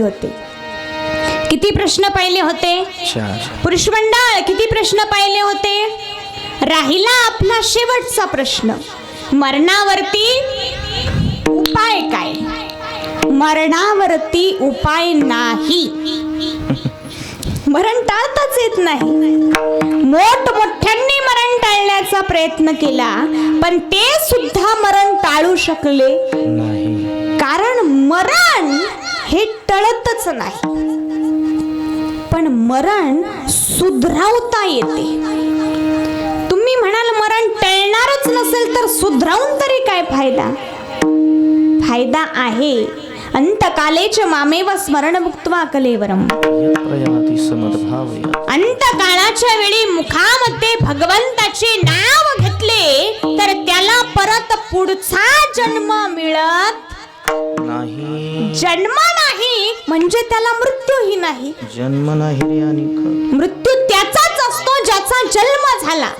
होते. किती प्रश्न पाहिले होते? 4. पुरुष मंडळ किती प्रश्न पाहिले होते? राहिला आपला शेवटचा प्रश्न, मरणावरती उपाय काय? मरणावरती उपाय नाही. मरण टाळताच येत नाही. मोठमोठ्यांनी मरण टाळण्याचा प्रयत्न केला, पण ते सुद्धा मरण टाळू शकले नाही. कारण मरण हे टळतच नाही, पण मरण सुधरवता येते. तुम्ही म्हणाल मरण टळणारच नसेल तर सुधरवून तरी काय फायदा? फायदा आहे. अंतकालेच मामेव स्मरण मुक्त्वा कलेवरम. प्रयाति समद्भावय. अंतकाळाच्या वेळी मुखामध्ये भगवंताचे नाव घेतले तर त्याला परत पुढचा जन्म मिळत नाही. जन्म नाही म्हणजे त्याला मृत्यूही नाही. जन्म नाही रे अनिक. मृत्यू त्याचाच असतो ज्याचा जन्म झाला.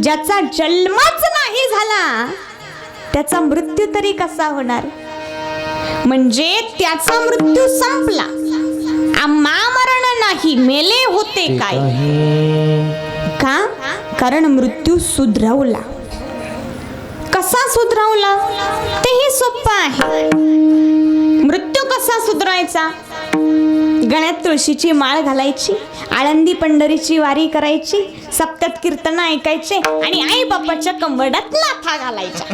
ज्याचा जन्मच नाही झाला त्याचा मृत्यू तरी कसा होणार? म्हणजे त्याचा मृत्यू संपला. आम्हा मरण नाही, मेले होते काय? का? कारण मृत्यू सुधरवला. कसा सुधरवला? तेही सोपं आहे. मृत्यू कसा सुधरायचा? गळ्यात तुळशीची माळ घालायची, आळंदी पंढरीची वारी करायची, सप्त्यात कीर्तन ऐकायचे आणि आई बापाच्या कंबरडात लाथा घालायच्या.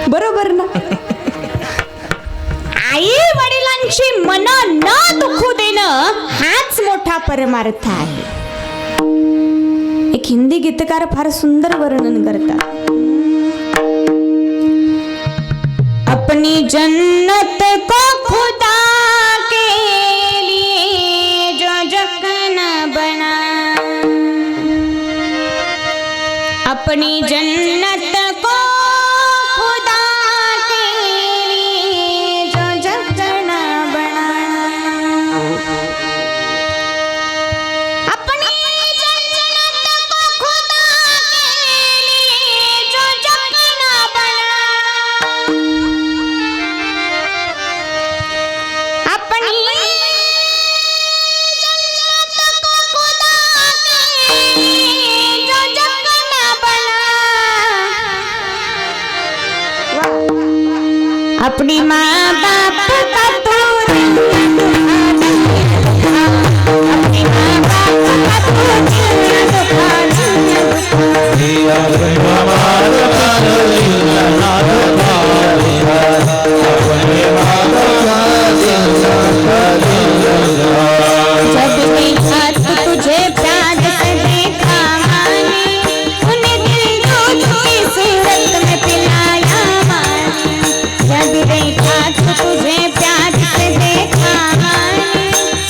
बरोबर ना? आई वडिलांची मन न दुखू देणं हाच मोठा परमार्थ आहे. एक हिंदी गीतकार फार सुंदर वर्णन करतात. अपनी जन्नत को खुदा के लिए जो जग न बना, अपनी जन्नत को खुदा के लिए जो जग न बना, अपनी जन्नत को खुदा के लिए जो जग न बना, अपनी जन्नत को खुदा के लिए जो जग न बना, अपनी माँ बाप का तो अपनी माँ बाप का जब देखा तो तुझे प्यार से देखा माने, उन्हें दिल दूध की सूरत में पिलाया माने. जब देखा तो तुझे प्यार से देखा माने,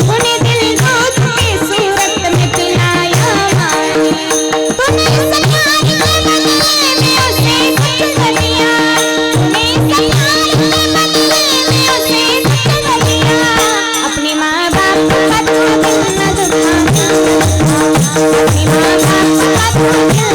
उन्हें दिल दूध की सूरत में पिलाया माने. तूने इस प्यार के बदले में उसे कुछ न दिया, तूने इस प्यार के बदले में उसे कुछ न दिया. अपनी माँ बाप का तू दिल न दुखाना, अपनी माँ बाप का तू दिल न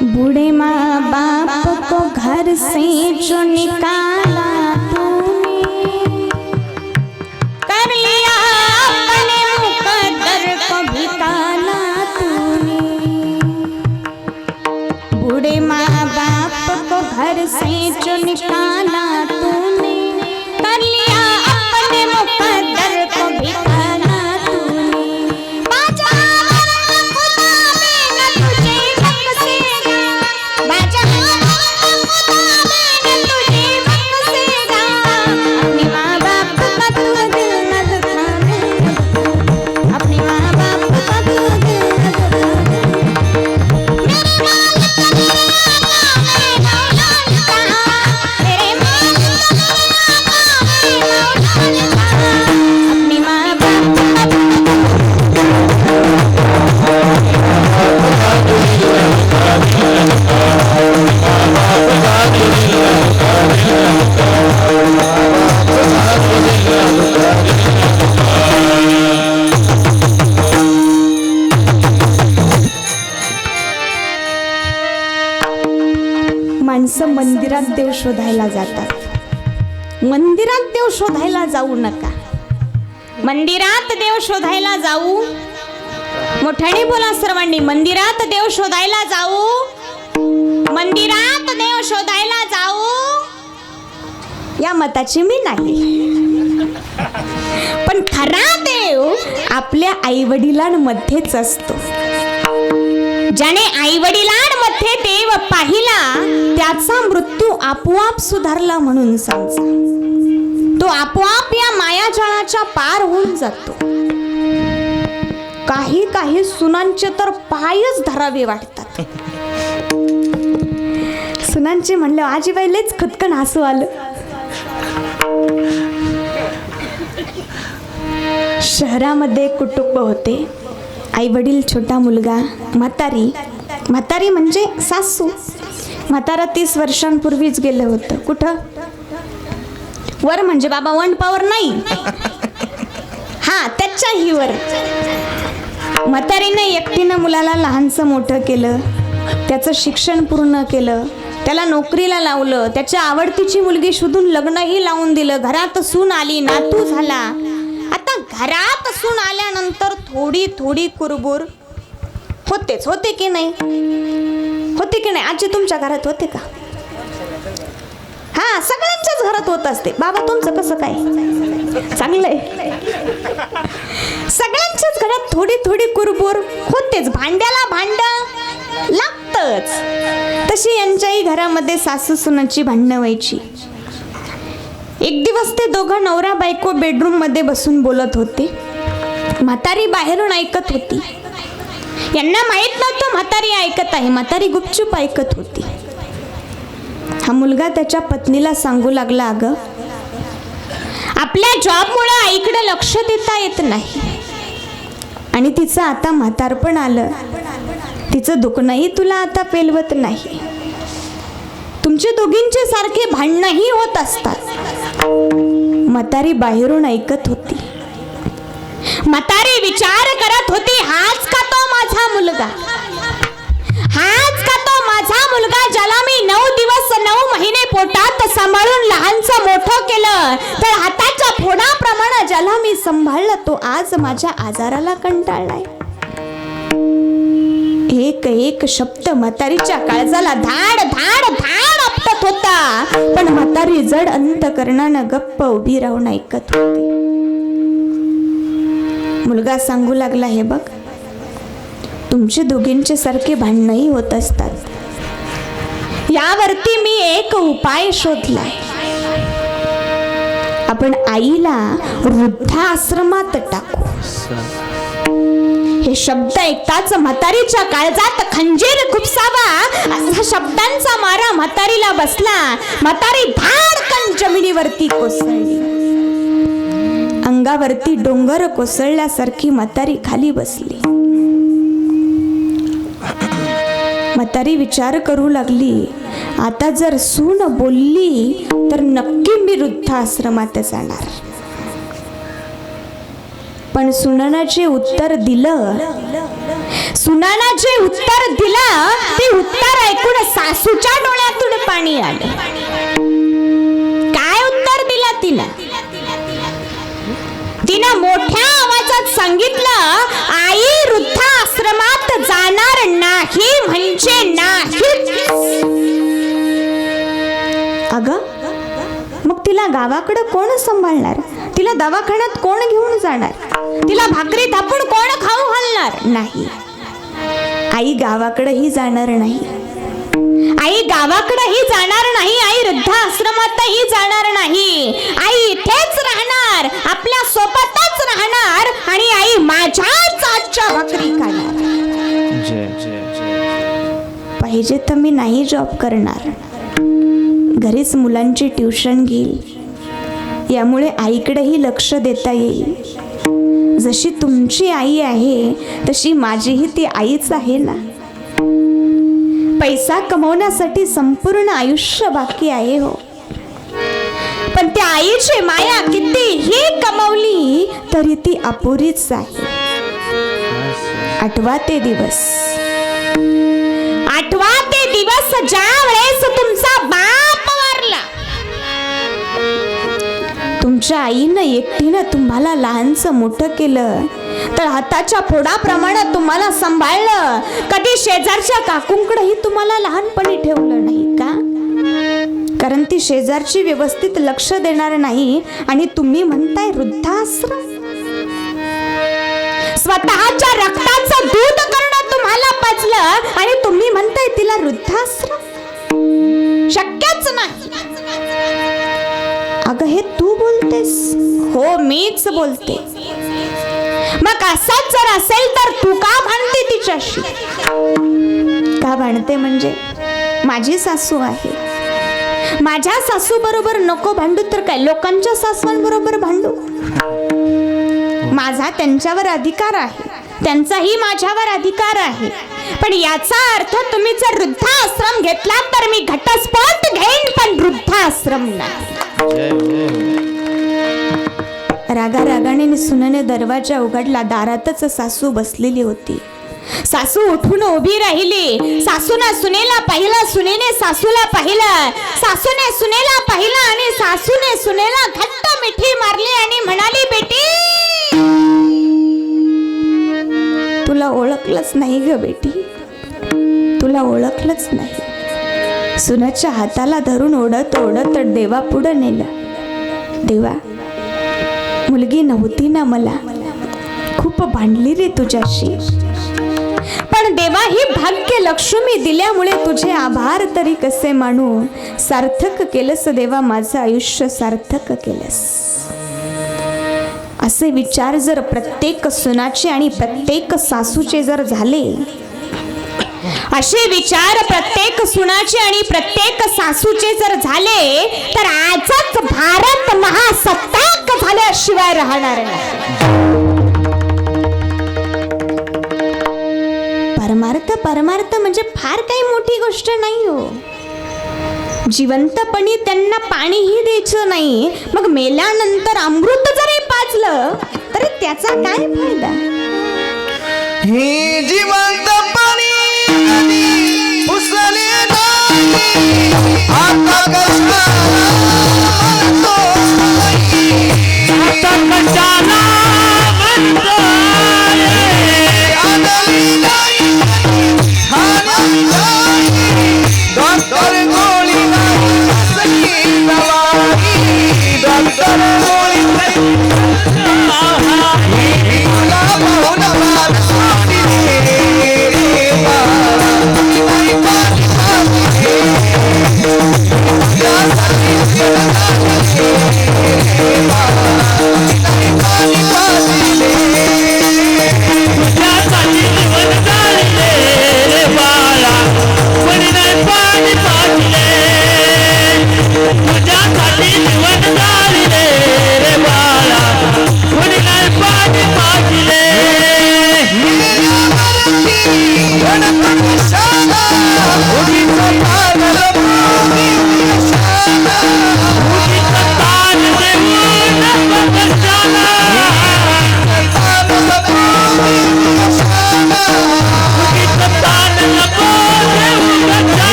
बूढ़े माँ बाप को घर से जो निकाला तूने, कर लिया अपने मुकद्दर को भी काला तूने. बूढ़े माँ बाप को घर से जो निकाला तूने, कर लिया अपने मुकद्दर को भी काला तूने. बाजा खुदा भी न तुझे बख्शेगा, बाजा खुदा भी न तुझे बख्शेगा. अपने माँ बाप का तू दिल न दुखाना, अपने माँ बाप का तू दिल न दुखाना. मेरे मालिक मेरे मौला ने कहा, मेरे मालिक माणसं मंदिरात देव शोधायला जातात. मंदिरात देव शोधायला जाऊ नका. मंदिरात देव शोधायला जाऊ, मोठ्याने बोला सर्वांनी, मंदिरात देव शोधायला जाऊ, मंदिरात देव शोधायला जाऊ, या मताची मी नाही. पण खरा देव आपल्या आईवडिलांमध्येच असतो. ज्याने आईवडिलांमध्ये देव पाहिला त्याचा मृत्यू आपोआप सुधारला म्हणून समजा. तो आपोआप या मायाजाळाच्या पार होऊन जातो. काही काही सुनांचे तर पायच धरावे वाटतात. सुनांचे म्हणलं आजीबाई लयच खतकन हसू आलं. शहरामध्ये कुटुंब होते. आई वडील, छोटा मुलगा, म्हातारी. म्हातारी म्हणजे सासू. म्हातारा 30 वर्षांपूर्वीच गेलं होतं. कुठं? वर म्हणजे बाबा वन पावर नाही, हा त्याच्याही वर. म्हातारीने एकटीनं मुलाला लहानसं मोठं केलं, त्याचं शिक्षण पूर्ण केलं, त्याला नोकरीला लावलं, त्याच्या आवडतीची मुलगी शोधून लग्नही लावून दिलं. घरात सून आली, नातू झाला. आता घरात सून आल्यानंतर थोडी थोडी कुरबुर होतेच. होते की नाही? होते की नाही? आजी तुमच्या घरात होते का? हा, सगळ्यांच्याच घरात होत असते. बाबा तुमचं कसं काय? चांगलंय. सगळ्यांच्याच घरात थोडी थोडी कुरबुर होतेच. भांड्याला भांड लागतच. तशी यांच्याही घरामध्ये सासू सुनाची भांडणं व्हायची. एक दिवस ते दोघं नवरा बायको बेडरूम मध्ये बसून बोलत होते. म्हातारी बाहेरून ऐकत होती. यांना माहित नव्हतं म्हातारी ऐकत आहे. म्हातारी गुपचूप ऐकत होती. हा मुलगा त्याच्या पत्नीला सांगू लागला, अगं आपल्या जॉबमुळे आईकडे लक्ष देता येत नाही आणि तिचं आता म्हातारपण आलं. तिचं दुखणंही तुला आता पेलवत नाही. तुमचे दोघींचे सारखे भांडणंही होत असतात. म्हातारी बाहेरून ऐकत होती. म्हातारी विचार करत होती, हाच का तो माझा मुलगा? हाच का तो माझा मुलगा ज्याला मी 9 दिवस 9 महिने पोटात सांभाळून लहानचं मोठं केलं, तर हाताच्या फोडाप्रमाणे ज्याला मी सांभाळलं तो आज माझ्या आजाराला कंटाळलाय. एक एक शब्द म्हातारीच्या काळजाला धाड धाड धाड आपटत होता. पण म्हातारी जड अंतकरणानं गप्प उभी राहून ऐकत होती. मुलगा सांगू लागला, हे बघ तुमचे दोघींचे सारखे भांडणही होत असतात. यावरती मी एक उपाय शोधलाय. आपण आईला वृद्धाश्रमात टाकू. हे शब्द ऐकताच म्हातारीच्या काळजात खंजीर खुपसावा असा शब्दांचा मारा म्हातारीला बसला. म्हातारी धाडकन जमिनीवरती कोसळली. अंगावरती डोंगर कोसळल्यासारखी म्हातारी खाली बसली. म्हातारी विचार करू लागली, आता जर सून बोलली तर नक्की मी वृद्धाश्रमात जाणार. पण सुनानं जे उत्तर दिलं, ते उत्तर ऐकून सासूच्या डोळ्यातून पाणी आलं. काय उत्तर दिलं तिनं मोठ्या आवाजात सांगितलं, आई वृद्धाश्रमात जाणार नाही म्हणजे नाही. अगं मग तिला गावाकडे कोण सांभाळणार? तिला दवाखान्यात कोण घेऊन जाणार? तिला भाकरी थापून कोण खाऊ घालणार? नाही, आई गावाकडेही जाणार नाही. आई गावाकडेही जाणार नाही. आई वृद्धाश्रमातही जाणार नाही. आई इथेच राहणार, आपल्या सोबतच राहणार आणि आई माझ्याच हातच्या भाकरी खाणार. पाहिजे तर मी नाही जॉब करणार, घरीच मुलांची ट्युशन घेईल. यामुळे आईकडेही लक्ष देता येईल. जशी तुमची आई आहे तशी माझीही ती आईच आहे ना. पैसा कमवण्यासाठी संपूर्ण आयुष्य बाकी आहे हो, पण त्या आईची माया कितीही कमवली तरी ती अपुरीच आहे. आठवा ते दिवस ज्या वेळेस तुमचा तुमच्या आईनं एकटीनं तुम्हाला लहानचं मोठं केलं, तर हाताच्या फोडाप्रमाणे तुम्हाला सांभाळलं. कधी शेजारच्या काकूंकडेही तुम्हाला लहानपणी ठेवलं नाही का? कारण ती शेजारची व्यवस्थित लक्ष देणार नाही आणि तुम्ही म्हणताय वृद्धाश्रम. स्वतःच्या रक्ताचं दूध करणं तुम्हाला पचलं आणि तुम्ही म्हणताय तिला वृद्धाश्रम. शक्यच नाही. अगं हे तू बोलतेस? हो, मीच बोलते. मग असंच जर असेल तर तू का भांडते तिच्याशी? का भांडते म्हणजे माझी सासू आहे, माझ्या सासू बरोबर नको भांडू तर काय लोकांच्या सासूंबरोबर भांडू? माझा त्यांच्यावर अधिकार आहे, त्यांचाही माझ्यावर अधिकार आहे. पण याचा अर्थ तुम्ही जर वृद्धाश्रम घेतला तर मी घटस्फोट घेईन, पण वृद्धाश्रम नाही. रागा रागाने सुनेने दरवाजा उघडला. दारातच सासू बसलेली होती. सासू उठून उभी राहिली. सासूने सुनेला पाहिलं, सुनेने सासूला पाहिलं, सासूने सुनेला पाहिलं आणि सासूने सुनेला घट्ट मिठी मारली आणि म्हणाली, बेटी तुला ओळखलंच नाही ग बेटी, तुला ओळखलंच नाही. सुनाच्या हाताला धरून ओढत ओढत देवा पुढे नेलं. देवा, मुलगी नव्हती ना मला, खूप भांडली रे तुझ्याशी, पण देवा ही भाग्य लक्ष्मी दिल्यामुळे तुझे आभार तरी कसे मानू. सार्थक केलंस देवा, माझं आयुष्य सार्थक केलंस. असे विचार जर प्रत्येक सुनाचे आणि प्रत्येक सासूचे जर झाले, असे विचार प्रत्येक सुनाचे आणि प्रत्येक सासूचे जर झाले, तर आजच भारत महासत्ताक झाल्याशिवाय राहणार नाही. परमार्थ म्हणजे फार काही मोठी गोष्ट नाही हो. जिवंतपणी त्यांना पाणीही द्यायचं नाही, मग मेल्यानंतर अमृत जरी पाजलं तरी त्याचा काय फायदा? हे जिवंत पाणी उसले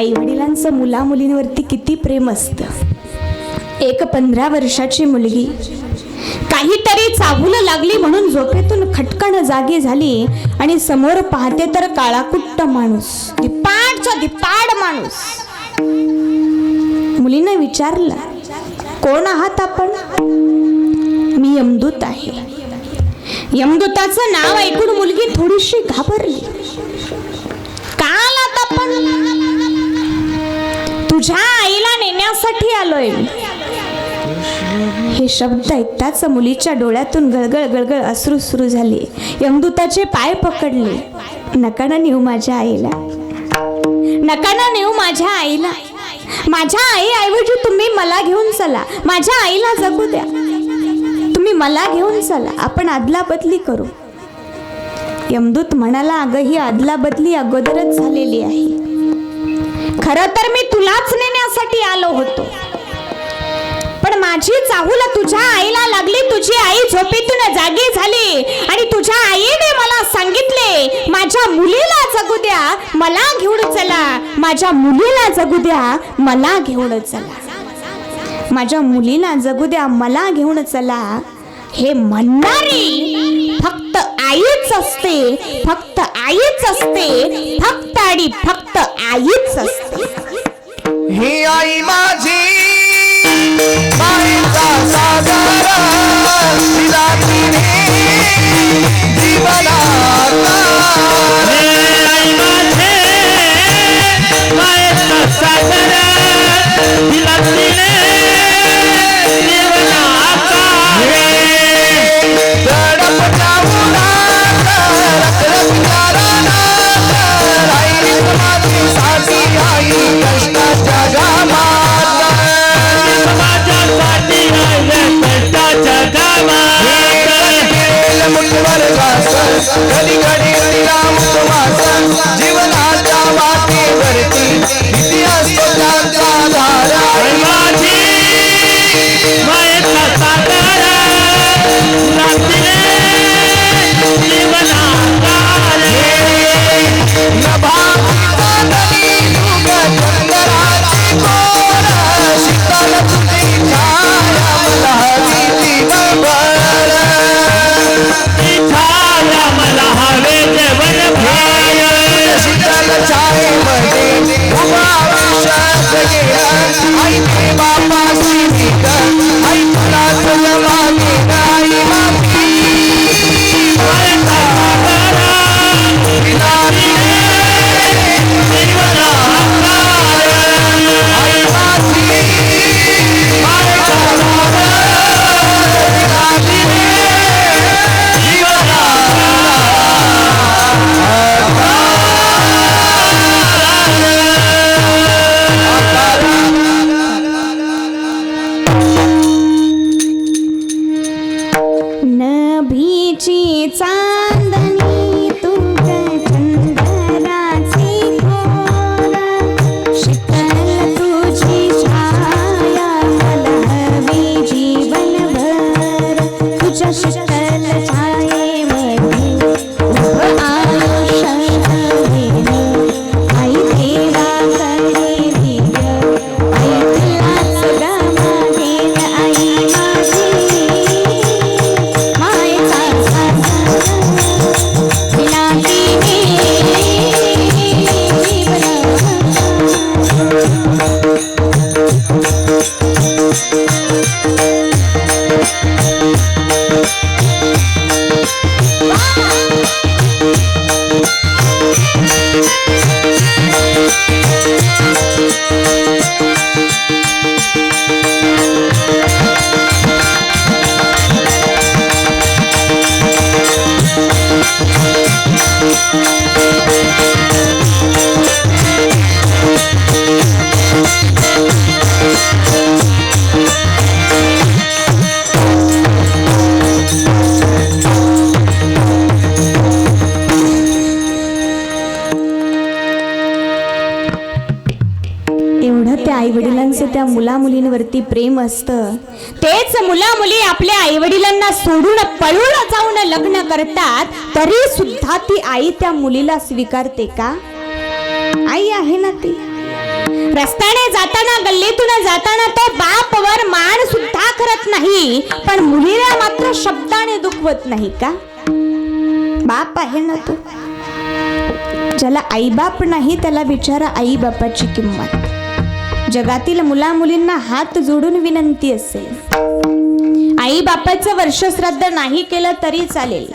आई वडिलांचं मुला मुलींवरती किती प्रेम असतं। एक 15 वर्षाची मुलगी काहीतरी चाहूल लागली म्हणून झोपेतून खटकन जागी झाली आणि समोर पाहते तर काळाकुट्ट माणूस, धिप्पाडचा धिप्पाड माणूस। मुलीने विचारलं, कोण आहात आपण? मी यमदूत आहे। यमदूताचं नाव ऐकून मुलगी थोडीशी घाबरली। का आलात आपण? तुझ्या आईला नेण्यासाठी आलोय। हे शब्द ऐकताच मुलीच्या डोळ्यातून गळगळ गळगळ अश्रू सुरू झाले। यमदूताचे पाय पकडले, नका ना नेऊ माझ्या आईला, नका ना नेऊ माझ्या आईला। माझ्या आई ऐवजी तुम्ही मला घेऊन चला, माझ्या आईला जगू द्या, तुम्ही मला घेऊन चला, आपण अदला बदली करू। यमदूत म्हणाला, अगं ही अदला बदली अगोदरच झालेली आहे। खरं तर मी तुलाच नेण्यासाठी आलो होतो, पण माझी चाहूल तुझ्या आईला लागली। तुझी आई झोपेतून जागी झाली आणि तुझ्या आईने मला सांगितले, माझ्या मुलीला जगू द्या, मला घेऊन चला, माझ्या मुलीला जगू द्या, मला घेऊन चला, माझ्या मुलीला जगू द्या, मला घेऊन चला। हे म्हणणारी फक्त आईच असते, फक्त आईच असते, फक्त आणि फक्त आईच असते। ही आई माझी मायेचा सागर, तिला तिने जीवनाचा। आई माझे मायेचा सागर, तिला तिने जीवनाचा। तडपत्या उन्हात, रखरखत्या रानात, राहिलीच माझी साथी आई कष्टाच्या घामात। माझ्यासाठी राहिलं कष्टाच्या घामात। मुठभर घास, घडी घडी तिला मुखवास, जीवनाच्या वाटेवरती किती असतो त्याचा धारा। आई माझी मायेचा सागर, तिला तिने जीवनाचा। नभाचा नदी युग चंद्राची कोर, शीतल तुझी छाया मला हवी जीवनभर। छाया मला हवे जीवनभर। शीतल छायेमध्ये उभा आयुष्यात गेलं, आईने बापाशी दिलं, आई तुलाच मागेन आई मागेन। मायेचा सागर, तिला तिने जीवनाचा। आई माझी मायेचा सागर, तिला तिने जीवनाचा। नभीची चांदणी तुझ चंद्राचे थोर, शीतल तुझी छाया मला हवी जीवनभर। तुझ्या शीतल छायेमध्ये उभं आयुष्य हवेन, आई देवा करे धीर, आई तुलाच ग मागेन आई माझी। मायेचा सागर, तिला तिने आई वडिलांचं त्या मुला मुलींवरती प्रेम असतं, तेच मुला मुली आपल्या आई वडिलांना सोडून पळून जाऊन लग्न करतात, तरी सुद्धा ती आई त्या मुलीला स्वीकारते का? आई आहे ना ती, रस्त्याने जाताना गल्लीतून जाताना तो बापवर मान सुद्धा करत नाही, पण मुलीला मात्र शब्दाने दुखवत नाही का? बाप आहे ना तो. ज्याला आईबाप नाही त्याला विचारा आई बापाची किंमत. जगातील मुला मुलींना हात जोडून विनंती असेल, आई बापाचं वर्षश्राद्ध नाही केलं तरी चालेल,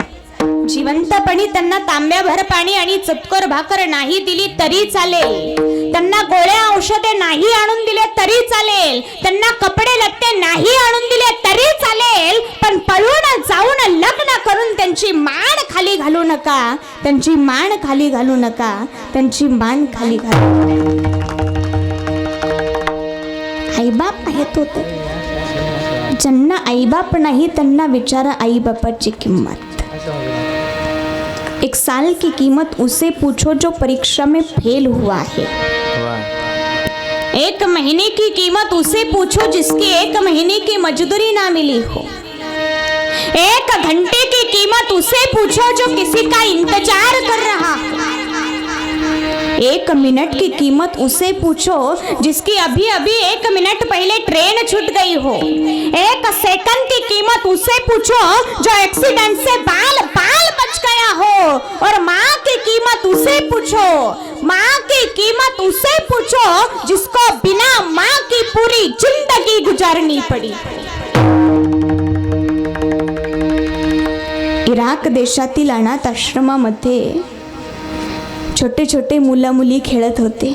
जिवंतपणी त्यांना तांब्याभर पाणी आणि चतकोर भाकर नाही दिली तरी चालेल, त्यांना गोळ्या औषधे नाही आणून दिले तरी चालेल, त्यांना कपडे लत्ते नाही आणून दिले तरी चालेल, पण पळून जाऊन लग्न करून त्यांची मान खाली घालू नका, त्यांची मान खाली घालू नका, त्यांची मान खाली घालू. आईबाप आहेत होते. ज्यांना आईबाप नाही त्यांना विचारा आई बापाची किंमत. एक साल की कीमत उसे पूछो जो परीक्षा में फेल हुआ है. एक महीने की कीमत उसे पूछो जिसकी एक महीने की मजदूरी ना मिली हो. एक घंटे की कीमत उसे पूछो जो किसी का इंतजार कर रहा हो. एक मिनट की कीमत उसे पूछो जिसकी अभी अभी एक मिनट पहले ट्रेन छूट गई हो. एक सेकंड की कीमत उसे पूछो जो एक्सीडेंट से बाल बाल बच गया हो. और माँ की कीमत उसे पूछो, माँ की कीमत उसे पूछो जिसको बिना माँ की पूरी जिंदगी गुजारनी पड़ी. इराक देशातील अनाथ आश्रमामध्ये छोटे छोटे मुला मुली खेळत होते.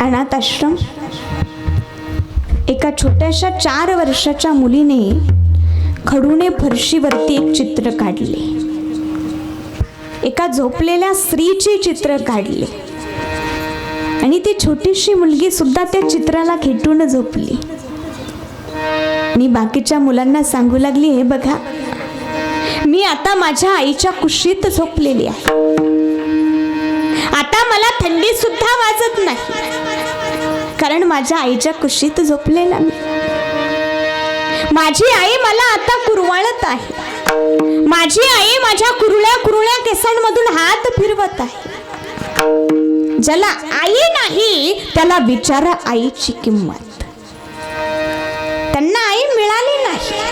अनाथ आश्रम. एका छोट्याशा 4 वर्षाच्या मुलीने खडूने फरशीवरती एक चित्र काढले. एका झोपलेल्या स्त्रीचे चित्र काढले आणि ती छोटीशी मुलगी सुद्धा त्या चित्राला खेटून झोपली. आणि बाकीच्या मुलांना सांगू लागली, हे बघा मी आता माझ्या आईच्या कुशीत झोपलेली आहे. आता मला थंडी सुद्धा वाजत नाही, कारण माझ्या आईच्या कुशीत झोपलेला मी. माझी आई मला आता कुरवाळत आहे. माझी आई माझ्या कुरळ्या कुरळ्या केसांमधून हात फिरवत आहे. ज्याला आई नाही त्याला विचारा आईची किंमत. त्यांना आई मिळाली नाही,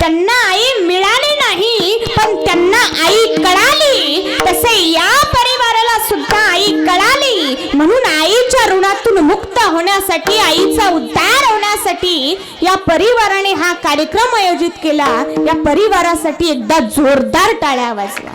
त्यांना आई मिळाली नाही, पण त्यांना आई कळाली. तसे या परिवाराला सुद्धा आई कळाली. म्हणून आईच्या ऋणातून मुक्त होण्यासाठी, आईचा उद्धार होण्यासाठी या परिवाराने हा कार्यक्रम आयोजित केला. या परिवारासाठी एकदा जोरदार टाळ्या वाजवा.